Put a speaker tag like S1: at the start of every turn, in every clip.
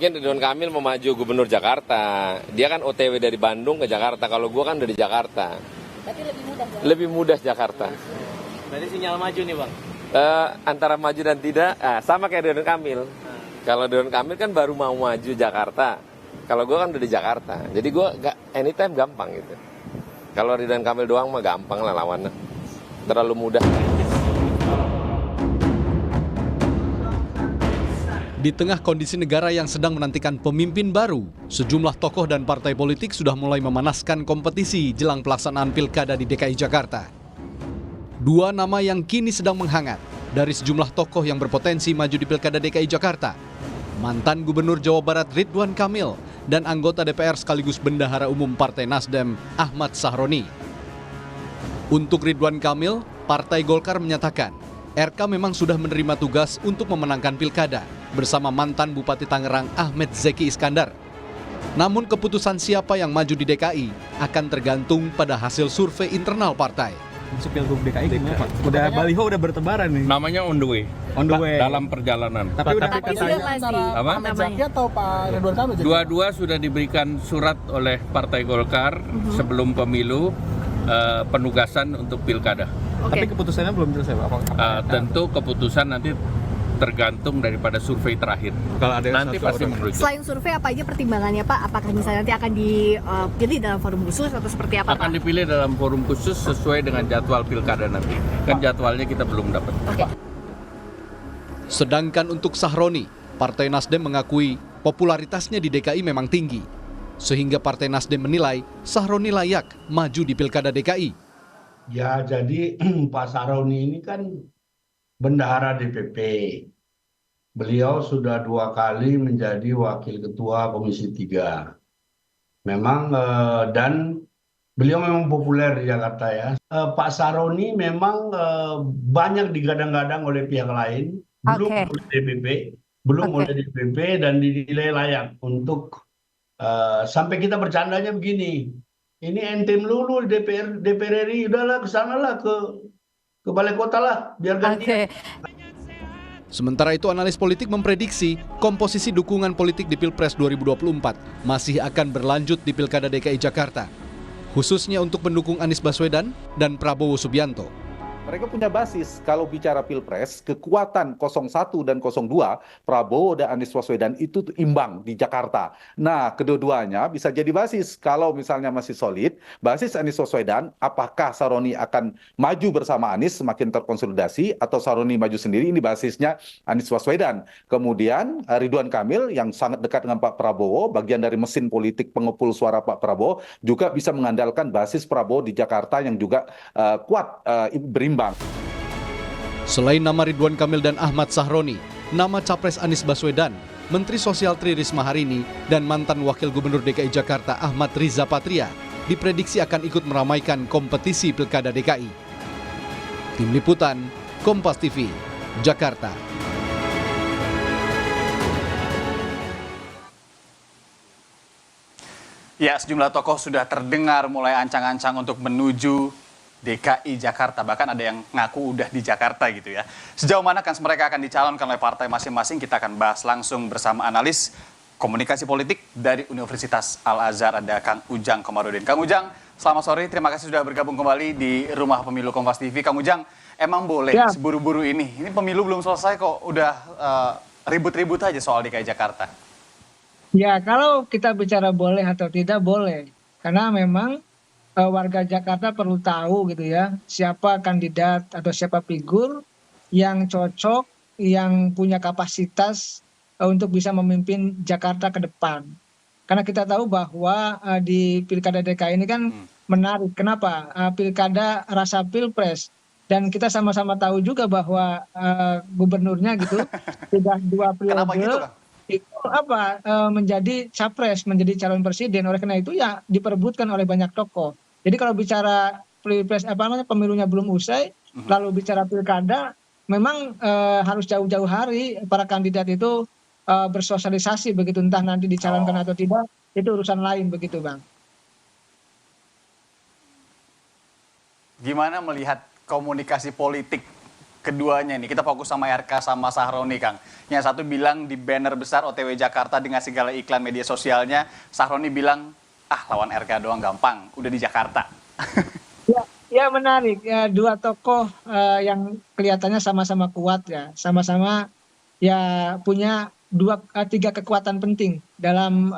S1: mungkin Ridwan Kamil mau maju gubernur Jakarta. Dia kan OTW dari Bandung ke Jakarta. Kalau gue kan dari Jakarta.
S2: Tapi lebih mudah.
S1: Lebih mudah Jakarta.
S3: Berarti sinyal maju nih Bang?
S1: Antara maju dan tidak, sama kayak Ridwan Kamil. Kalau Ridwan Kamil kan baru mau maju Jakarta. Kalau gue kan udah di Jakarta. Jadi gue anytime gampang gitu. Kalau Ridwan Kamil doang mah gampang lah lawannya. Terlalu mudah.
S4: Di tengah kondisi negara yang sedang menantikan pemimpin baru, sejumlah tokoh dan partai politik sudah mulai memanaskan kompetisi jelang pelaksanaan pilkada di DKI Jakarta. Dua nama yang kini sedang menghangat dari sejumlah tokoh yang berpotensi maju di pilkada DKI Jakarta. Mantan Gubernur Jawa Barat Ridwan Kamil dan anggota DPR sekaligus Bendahara Umum Partai Nasdem Ahmad Sahroni. Untuk Ridwan Kamil, Partai Golkar menyatakan RK memang sudah menerima tugas untuk memenangkan pilkada bersama mantan Bupati Tangerang Ahmed Zeki Iskandar. Namun keputusan siapa yang maju di DKI akan tergantung pada hasil survei internal partai.
S5: Pilgub DKI gimana Pak? Udah baliho udah bertebaran nih.
S6: Namanya on the way.
S5: On the way.
S6: Dalam perjalanan.
S5: Tapi udah
S6: Apa?
S2: Ahmad Zaki atau Pak Ridwan Kamil?
S6: Dua-dua sudah diberikan surat oleh Partai Golkar sebelum pemilu penugasan untuk pilkada.
S5: Tapi keputusannya belum jelas ya Pak?
S6: Tentu keputusan nanti tergantung daripada survei terakhir.
S5: Kalau ada
S6: nanti pasti merujuk.
S2: Selain survei apa aja pertimbangannya Pak? Apakah misalnya nanti akan dipilih dalam forum khusus atau seperti apa Pak?
S6: Akan dipilih dalam forum khusus sesuai dengan jadwal pilkada nanti. Kan jadwalnya kita belum dapat.
S2: Oke.
S4: Sedangkan untuk Sahroni, Partai Nasdem mengakui popularitasnya di DKI memang tinggi. Sehingga Partai Nasdem menilai Sahroni layak maju di pilkada DKI.
S7: Ya, jadi Pak Sahroni ini kan bendahara DPP. Beliau sudah 2 kali menjadi wakil ketua Komisi 3. Memang dan beliau memang populer di Jakarta ya. Pak Sahroni memang banyak digadang-gadang oleh pihak lain, belum oleh DPP, oleh DPP dan dinilai layak untuk sampai kita bercandanya begini. Ini ente melulu DPR RI, udahlah ke sanalah ke balai kota lah, biar ganti.
S4: Sementara itu analis politik memprediksi komposisi dukungan politik di Pilpres 2024 masih akan berlanjut di Pilkada DKI Jakarta, khususnya untuk pendukung Anies Baswedan dan Prabowo Subianto.
S8: Mereka punya basis, kalau bicara Pilpres, kekuatan 01 dan 02, Prabowo dan Anies Baswedan itu imbang di Jakarta. Nah, kedua-duanya bisa jadi basis. Kalau misalnya masih solid, basis Anies Baswedan, apakah Sahroni akan maju bersama Anies semakin terkonsolidasi, atau Sahroni maju sendiri, ini basisnya Anies Baswedan. Kemudian Ridwan Kamil yang sangat dekat dengan Pak Prabowo, bagian dari mesin politik pengepul suara Pak Prabowo, juga bisa mengandalkan basis Prabowo di Jakarta yang juga kuat, berimbang.
S4: Selain nama Ridwan Kamil dan Ahmad Sahroni, nama Capres Anies Baswedan, Menteri Sosial Tri Risma Harini, dan mantan Wakil Gubernur DKI Jakarta Ahmad Riza Patria diprediksi akan ikut meramaikan kompetisi Pilkada DKI. Tim Liputan, Kompas TV, Jakarta.
S9: Ya, sejumlah tokoh sudah terdengar mulai ancang-ancang untuk menuju DKI Jakarta, bahkan ada yang ngaku udah di Jakarta gitu ya. Sejauh mana kan mereka akan dicalonkan oleh partai masing-masing, kita akan bahas langsung bersama analis komunikasi politik dari Universitas Al-Azhar, ada Kang Ujang Komarudin. Kang Ujang, selamat sore, terima kasih sudah bergabung kembali di Rumah Pemilu Kompas TV. Kang Ujang, emang boleh seburu-buru ini pemilu belum selesai kok, udah ribut-ribut aja soal DKI Jakarta?
S10: Ya, kalau kita bicara boleh atau tidak, boleh. Karena memang warga Jakarta perlu tahu gitu ya, siapa kandidat atau siapa figur yang cocok, yang punya kapasitas untuk bisa memimpin Jakarta ke depan. Karena kita tahu bahwa di Pilkada DKI ini kan menarik. Kenapa? Pilkada rasa pilpres. Dan kita sama-sama tahu juga bahwa gubernurnya gitu sudah 2 periode.
S9: Kenapa gitu, Kang?
S10: Itu menjadi capres, menjadi calon presiden. Oleh karena itu ya diperebutkan oleh banyak tokoh. Jadi kalau bicara pilpres pemilunya belum usai, lalu bicara pilkada, memang harus jauh-jauh hari para kandidat itu bersosialisasi begitu, entah nanti dicalonkan atau tidak, itu urusan lain begitu, Bang.
S9: Gimana melihat komunikasi politik keduanya nih. Kita fokus sama RK sama Sahroni, Kang. Yang satu bilang di banner besar OTW Jakarta dengan segala iklan media sosialnya. Sahroni bilang, lawan RK doang gampang, udah di Jakarta.
S10: Ya menarik. Ya, dua tokoh yang kelihatannya sama-sama kuat ya. Sama-sama ya punya tiga kekuatan penting dalam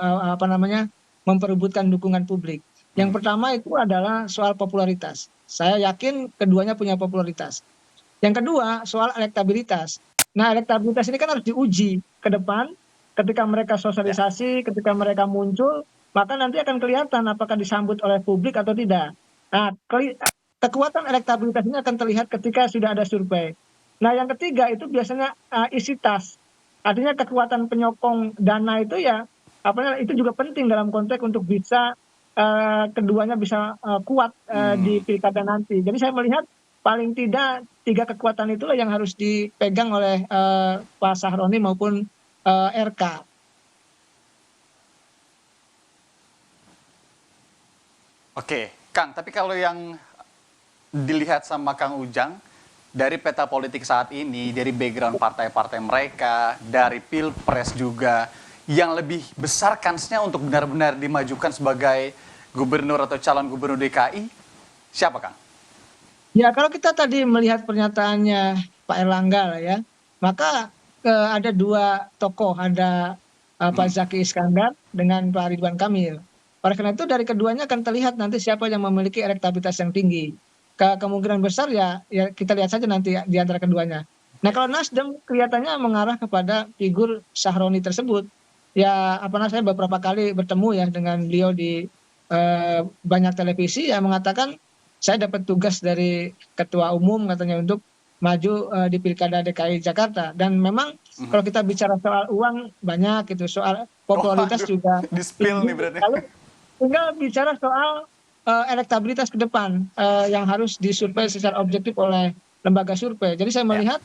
S10: memperebutkan dukungan publik. Yang pertama itu adalah soal popularitas. Saya yakin keduanya punya popularitas. Yang kedua, soal elektabilitas. Nah, elektabilitas ini kan harus diuji ke depan, ketika mereka sosialisasi, ketika mereka muncul, maka nanti akan kelihatan apakah disambut oleh publik atau tidak. Nah, kekuatan elektabilitas ini akan terlihat ketika sudah ada survei. Nah, yang ketiga itu biasanya isi tas. Artinya kekuatan penyokong dana itu ya, itu juga penting dalam konteks untuk bisa keduanya bisa kuat di pilkada nanti. Jadi saya melihat paling tidak tiga kekuatan itulah yang harus dipegang oleh Pak Sahroni maupun RK.
S9: Oke, Kang, tapi kalau yang dilihat sama Kang Ujang, dari peta politik saat ini, dari background partai-partai mereka, dari Pilpres juga, yang lebih besar kansnya untuk benar-benar dimajukan sebagai gubernur atau calon gubernur DKI, siapa, Kang?
S10: Ya, kalau kita tadi melihat pernyataannya Pak Erlangga lah ya, maka ada dua tokoh, ada Pak Zaki Iskandar dengan Pak Ridwan Kamil. Oleh karena itu dari keduanya akan terlihat nanti siapa yang memiliki elektabilitas yang tinggi. Kemungkinan besar ya kita lihat saja nanti di antara keduanya. Nah, kalau Nasdem kelihatannya mengarah kepada figur Sahroni tersebut. Ya, saya beberapa kali bertemu ya dengan beliau di banyak televisi yang mengatakan saya dapat tugas dari ketua umum katanya untuk maju di Pilkada DKI Jakarta. Dan memang kalau kita bicara soal uang banyak gitu, soal popularitas juga.
S9: Di-spill nih berarti.
S10: Lalu tinggal bicara soal elektabilitas ke depan yang harus disurvei secara objektif oleh lembaga survei. Jadi saya melihat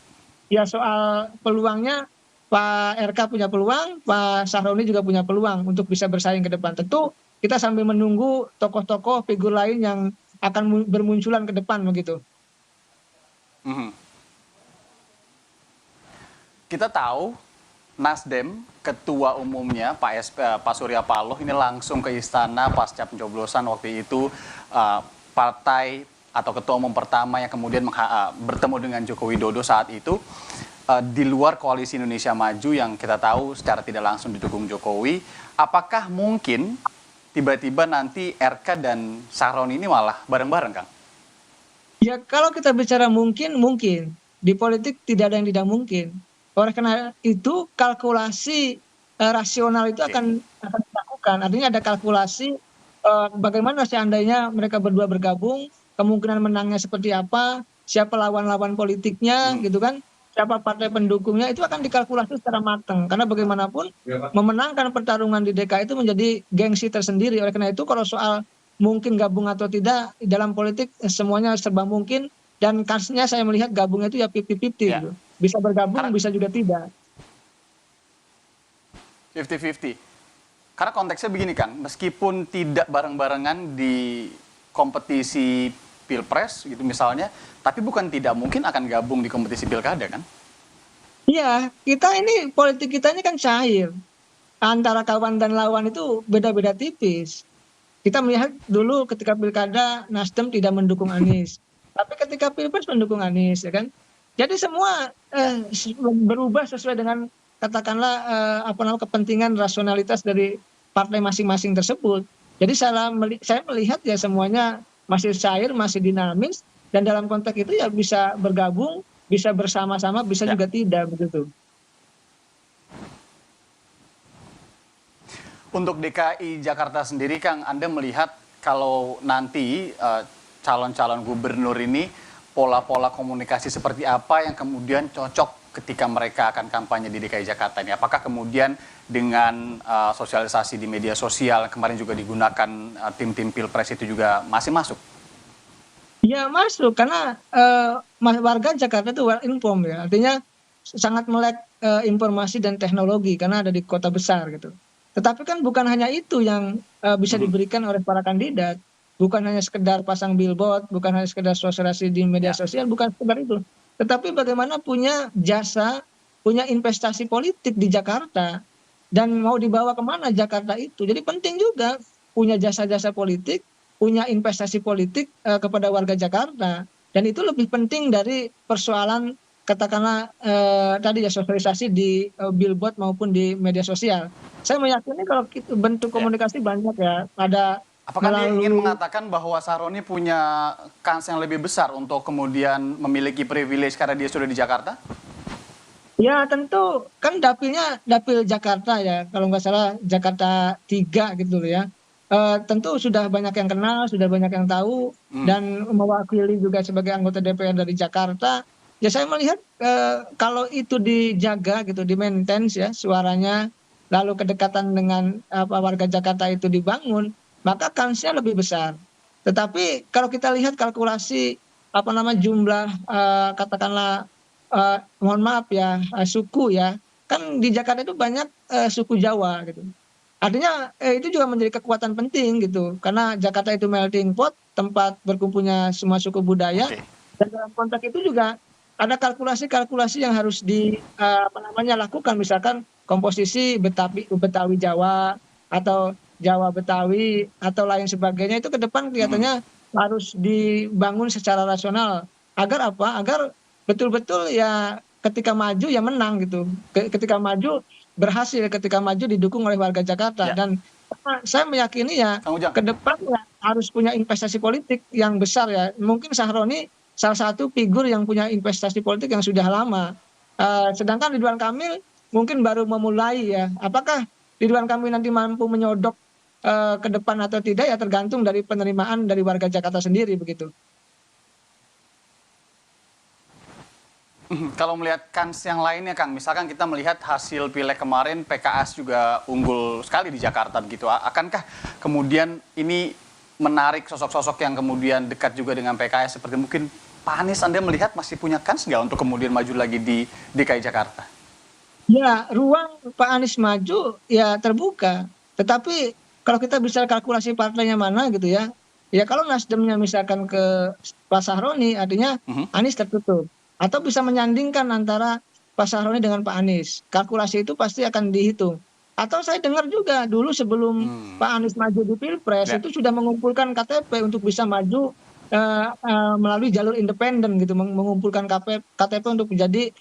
S10: ya soal peluangnya Pak RK punya peluang, Pak Sahroni juga punya peluang untuk bisa bersaing ke depan. Tentu kita sambil menunggu tokoh-tokoh figur lain yang akan bermunculan ke depan begitu.
S9: Kita tahu Nasdem, ketua umumnya Pak Surya Paloh ini langsung ke istana pasca pencoblosan waktu itu partai atau ketua umum pertama yang kemudian bertemu dengan Joko Widodo saat itu di luar koalisi Indonesia Maju yang kita tahu secara tidak langsung didukung Jokowi. Apakah mungkin tiba-tiba nanti RK dan Sahroni ini malah bareng-bareng, Kang?
S10: Ya, kalau kita bicara mungkin. Di politik tidak ada yang tidak mungkin. Oleh karena itu kalkulasi rasional itu akan dilakukan. Artinya ada kalkulasi bagaimana seandainya mereka berdua bergabung, kemungkinan menangnya seperti apa, siapa lawan-lawan politiknya gitu kan, siapa partai pendukungnya, itu akan dikalkulasi secara matang. Karena bagaimanapun memenangkan pertarungan di DKI itu menjadi gengsi tersendiri. Oleh karena itu kalau soal mungkin gabung atau tidak, dalam politik semuanya serba mungkin. Dan kansnya saya melihat gabungnya itu ya 50-50 gitu. Bisa bergabung, bisa juga tidak.
S9: 50-50. Karena konteksnya begini, Kang, meskipun tidak bareng-barengan di kompetisi Pilpres gitu misalnya, tapi bukan tidak mungkin akan gabung di kompetisi Pilkada, kan?
S10: Iya, politik kita ini kan cair. Antara kawan dan lawan itu beda-beda tipis. Kita melihat dulu ketika Pilkada Nasdem tidak mendukung Anies. Tapi ketika Pilpres mendukung Anies, ya kan? Jadi semua berubah sesuai dengan katakanlah kepentingan rasionalitas dari partai masing-masing tersebut. Jadi saya melihat ya semuanya masih cair, masih dinamis, dan dalam konteks itu ya bisa bergabung, bisa bersama-sama, bisa juga tidak begitu.
S9: Untuk DKI Jakarta sendiri, Kang, Anda melihat kalau nanti calon-calon gubernur ini pola-pola komunikasi seperti apa yang kemudian cocok ketika mereka akan kampanye di DKI Jakarta ini? Apakah kemudian dengan sosialisasi di media sosial kemarin juga digunakan tim-tim Pilpres itu juga masih masuk?
S10: Ya masuk, karena warga Jakarta itu well informed ya, artinya sangat melek informasi dan teknologi karena ada di kota besar gitu. Tetapi kan bukan hanya itu yang bisa diberikan oleh para kandidat, bukan hanya sekedar pasang billboard, bukan hanya sekedar sosialisasi di media sosial, bukan sekedar itu. tetapi bagaimana punya jasa, punya investasi politik di Jakarta, dan mau dibawa kemana Jakarta itu. Jadi penting juga punya jasa-jasa politik, punya investasi politik kepada warga Jakarta, dan itu lebih penting dari persoalan katakanlah tadi ya sosialisasi di billboard maupun di media sosial. Saya meyakini kalau bentuk komunikasi banyak ya, ada
S9: Apakah dia ingin
S10: melalui
S9: mengatakan bahwa Sahroni punya kans yang lebih besar untuk kemudian memiliki privilege karena dia sudah di Jakarta?
S10: ya tentu kan dapilnya dapil Jakarta ya, kalau nggak salah Jakarta 3 gitu loh ya. Tentu sudah banyak yang kenal, sudah banyak yang tahu, dan mewakili juga sebagai anggota DPR dari Jakarta. Ya saya melihat kalau itu dijaga gitu, di-maintain ya suaranya, lalu kedekatan dengan warga Jakarta itu dibangun, maka kansnya lebih besar. Tetapi kalau kita lihat kalkulasi jumlah katakanlah mohon maaf ya suku ya, kan di Jakarta itu banyak suku Jawa gitu. Artinya itu juga menjadi kekuatan penting gitu, karena Jakarta itu melting pot, tempat berkumpulnya semua suku budaya.
S9: Oke.
S10: Dan dalam konteks itu juga ada kalkulasi-kalkulasi yang harus lakukan, misalkan komposisi Betawi Jawa atau Jawa Betawi atau lain sebagainya, itu ke depan kelihatannya harus dibangun secara rasional agar apa? Agar betul-betul ya ketika maju ya menang gitu. Ketika maju berhasil, ketika maju didukung oleh warga Jakarta.
S9: Ya.
S10: Dan saya meyakini ya
S9: Kang Ujang.
S10: ke depan ya harus punya investasi politik yang besar ya. Mungkin Sahroni salah satu figur yang punya investasi politik yang sudah lama. Sedangkan Ridwan Kamil mungkin baru memulai ya. Apakah Ridwan Kamil nanti mampu menyodok ke depan atau tidak ya tergantung dari penerimaan dari warga Jakarta sendiri begitu.
S9: Kalau melihat kans yang lainnya, Kang, misalkan kita melihat hasil pileg kemarin, PKS juga unggul sekali di Jakarta begitu. Akankah kemudian ini menarik sosok-sosok yang kemudian dekat juga dengan PKS, seperti mungkin Pak Anies, Anda melihat masih punya kans nggak untuk kemudian maju lagi di DKI Jakarta?
S10: Ya, ruang Pak Anies maju ya terbuka. Tetapi kalau kita bicara kalkulasi partainya mana gitu ya, ya kalau Nasdemnya misalkan ke Pak Sahroni, artinya Anies tertutup. Atau bisa menyandingkan antara Pak Sahroni dengan Pak Anies. Kalkulasi itu pasti akan dihitung. Atau saya dengar juga dulu sebelum Pak Anies maju di Pilpres, itu sudah mengumpulkan KTP untuk bisa maju melalui jalur independen gitu, mengumpulkan KTP untuk menjadi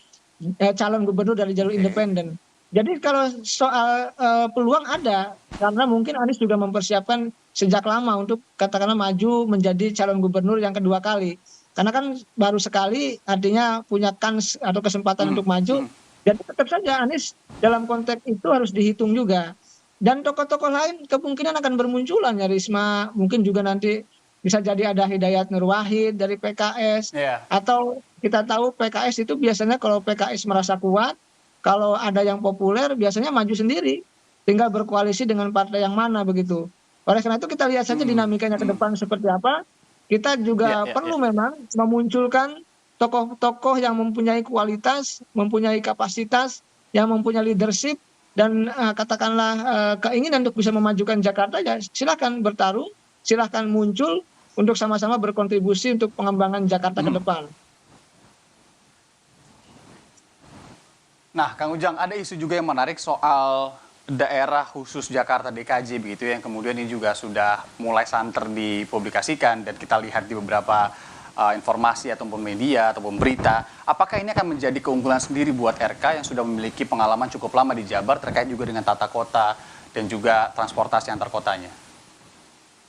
S10: calon gubernur dari jalur independen. Jadi kalau soal peluang ada, karena mungkin Anies juga mempersiapkan sejak lama untuk katakanlah maju menjadi calon gubernur yang kedua kali. Karena kan baru sekali, artinya punya kans atau kesempatan untuk maju. Jadi tetap saja Anies dalam konteks itu harus dihitung juga. Dan tokoh-tokoh lain kemungkinan akan bermunculan ya, Risma, mungkin juga nanti bisa jadi ada Hidayat Nur Wahid dari PKS. Atau kita tahu PKS itu biasanya kalau PKS merasa kuat, kalau ada yang populer biasanya maju sendiri. Tinggal berkoalisi dengan partai yang mana begitu. Oleh karena itu kita lihat saja dinamikanya ke depan seperti apa. Kita juga perlu memang memunculkan tokoh-tokoh yang mempunyai kualitas, mempunyai kapasitas, yang mempunyai leadership, dan katakanlah keinginan untuk bisa memajukan Jakarta, ya silakan bertarung, silakan muncul untuk sama-sama berkontribusi untuk pengembangan Jakarta ke depan.
S9: Nah, Kang Ujang, ada isu juga yang menarik soal daerah khusus Jakarta DKJ begitu yang kemudian ini juga sudah mulai santer dipublikasikan dan kita lihat di beberapa informasi ataupun media ataupun berita. Apakah ini akan menjadi keunggulan sendiri buat RK yang sudah memiliki pengalaman cukup lama di Jabar terkait juga dengan tata kota dan juga transportasi antar kotanya?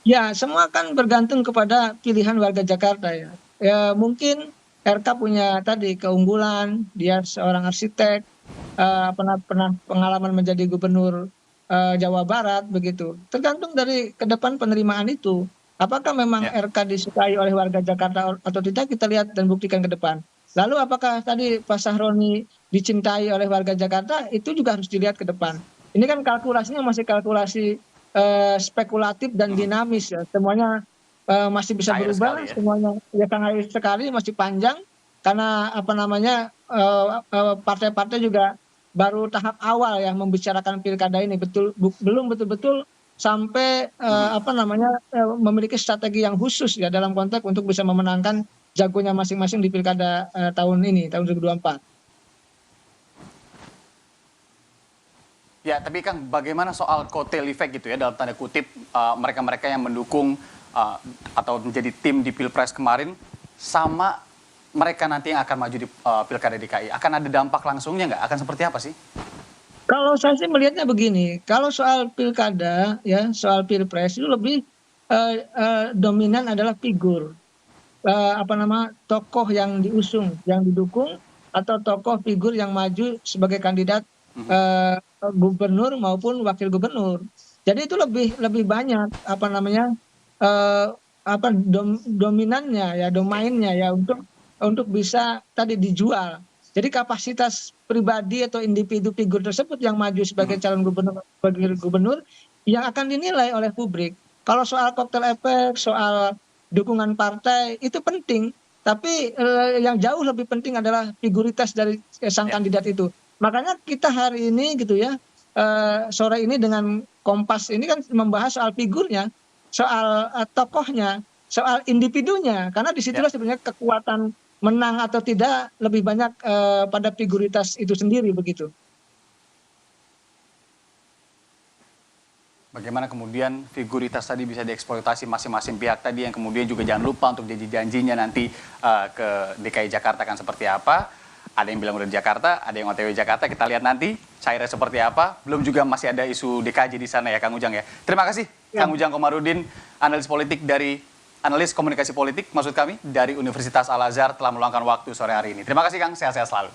S10: Ya, semua kan bergantung kepada pilihan warga Jakarta ya. Ya mungkin RK punya tadi keunggulan, dia seorang arsitek, pernah pengalaman menjadi gubernur Jawa Barat begitu. Tergantung dari ke depan penerimaan itu. Apakah memang RK disukai oleh warga Jakarta atau tidak, kita lihat dan buktikan ke depan. Lalu apakah tadi Pak Sahroni dicintai oleh warga Jakarta, itu juga harus dilihat ke depan. Ini kan kalkulasinya masih kalkulasi spekulatif dan dinamis ya. Semuanya masih bisa berubah, semuanya ya sangat sekali, masih panjang. Karena partai-partai juga baru tahap awal ya membicarakan pilkada ini, belum betul-betul sampai memiliki strategi yang khusus ya dalam konteks untuk bisa memenangkan jagonya masing-masing di pilkada tahun ini, tahun 2024.
S9: Ya, tapi Kang, bagaimana soal kotel efek gitu ya, dalam tanda kutip mereka-mereka yang mendukung atau menjadi tim di Pilpres kemarin sama mereka nanti yang akan maju di Pilkada DKI, akan ada dampak langsungnya nggak? Akan seperti apa sih?
S10: Kalau saya sih melihatnya begini, kalau soal pilkada ya, soal pilpres itu lebih dominan adalah figur, tokoh yang diusung, yang didukung, atau tokoh figur yang maju sebagai kandidat gubernur maupun wakil gubernur. Jadi itu lebih banyak dominannya ya, domainnya ya untuk bisa tadi dijual. Jadi kapasitas pribadi atau individu figur tersebut yang maju sebagai calon gubernur, wakil gubernur yang akan dinilai oleh publik. Kalau soal koktel efek, soal dukungan partai itu penting, tapi yang jauh lebih penting adalah figuritas dari sang kandidat itu. Makanya kita hari ini gitu ya, sore ini dengan Kompas ini kan membahas soal figurnya, soal tokohnya, soal individunya, karena disitulah sebenarnya kekuatan menang atau tidak lebih banyak pada figuritas itu sendiri begitu.
S9: Bagaimana kemudian figuritas tadi bisa dieksploitasi masing-masing pihak tadi, yang kemudian juga jangan lupa untuk janji-janjinya nanti ke DKI Jakarta kan seperti apa. Ada yang bilang udah di Jakarta, ada yang OTW Jakarta, kita lihat nanti cairnya seperti apa. Belum juga masih ada isu DKJ di sana ya Kang Ujang ya. Terima kasih Kang Ujang Komarudin, analis komunikasi politik maksud kami dari Universitas Al Azhar telah meluangkan waktu sore hari ini. Terima kasih Kang, sehat-sehat selalu.